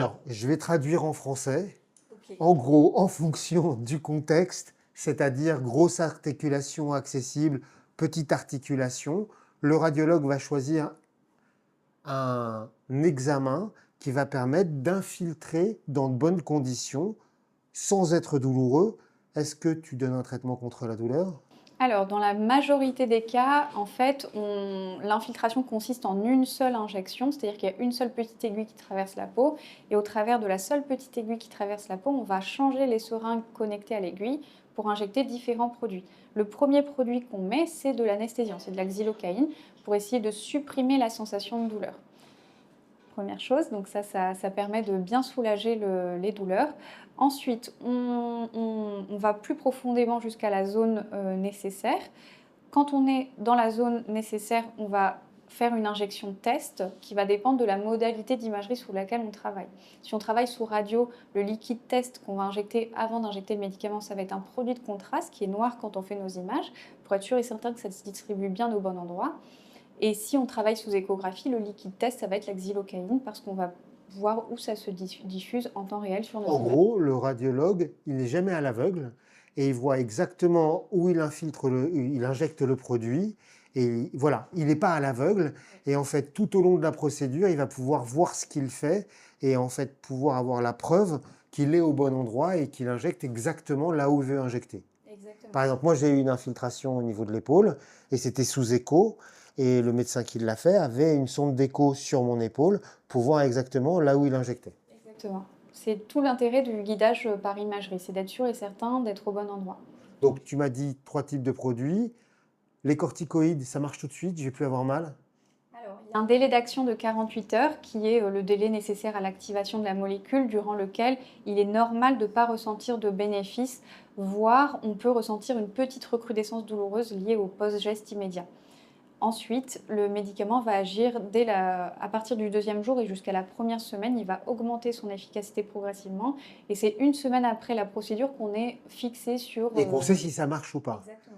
Alors, je vais traduire en français. Ok. En gros, en fonction du contexte, c'est-à-dire grosse articulation accessible, petite articulation, le radiologue va choisir un examen qui va permettre d'infiltrer dans de bonnes conditions sans être douloureux. Est-ce que tu donnes un traitement contre la douleur? Alors, dans la majorité des cas, en fait, l'infiltration consiste en une seule injection, c'est-à-dire qu'il y a une seule petite aiguille qui traverse la peau, et au travers de la seule petite aiguille qui traverse la peau, on va changer les seringues connectées à l'aiguille pour injecter différents produits. Le premier produit qu'on met, c'est de l'anesthésiant, c'est de la xylocaïne, pour essayer de supprimer la sensation de douleur. Première chose, donc ça permet de bien soulager les douleurs. Ensuite, on va plus profondément jusqu'à la zone nécessaire. Quand on est dans la zone nécessaire, on va faire une injection test qui va dépendre de la modalité d'imagerie sous laquelle on travaille. Si on travaille sous radio, le liquide test qu'on va injecter avant d'injecter le médicament, ça va être un produit de contraste qui est noir quand on fait nos images, pour être sûr et certain que ça se distribue bien au bon endroit. Et si on travaille sous échographie, le liquide test, ça va être la xylocaïne parce qu'on va voir où ça se diffuse en temps réel sur nos En images. gros, le radiologue, il n'est jamais à l'aveugle et il voit exactement où il injecte le produit. Et voilà, il n'est pas à l'aveugle. Et en fait, tout au long de la procédure, il va pouvoir voir ce qu'il fait et en fait pouvoir avoir la preuve qu'il est au bon endroit et qu'il injecte exactement là où il veut injecter. Exactement. Par exemple, moi, j'ai eu une infiltration au niveau de l'épaule et c'était sous écho. Et le médecin qui l'a fait avait une sonde d'écho sur mon épaule pour voir exactement là où il injectait. Exactement. C'est tout l'intérêt du guidage par imagerie, c'est d'être sûr et certain d'être au bon endroit. Donc, tu m'as dit 3 types de produits. Les corticoïdes, ça marche tout de suite, je vais plus avoir mal. Alors, il y a un délai d'action de 48 heures qui est le délai nécessaire à l'activation de la molécule durant lequel il est normal de ne pas ressentir de bénéfices, voire on peut ressentir une petite recrudescence douloureuse liée au post-geste immédiat. Ensuite, le médicament va agir à partir du deuxième jour et jusqu'à la première semaine. Il va augmenter son efficacité progressivement. Et c'est une semaine après la procédure qu'on est fixé sur... Et qu'on sait si ça marche ou pas. Exactement.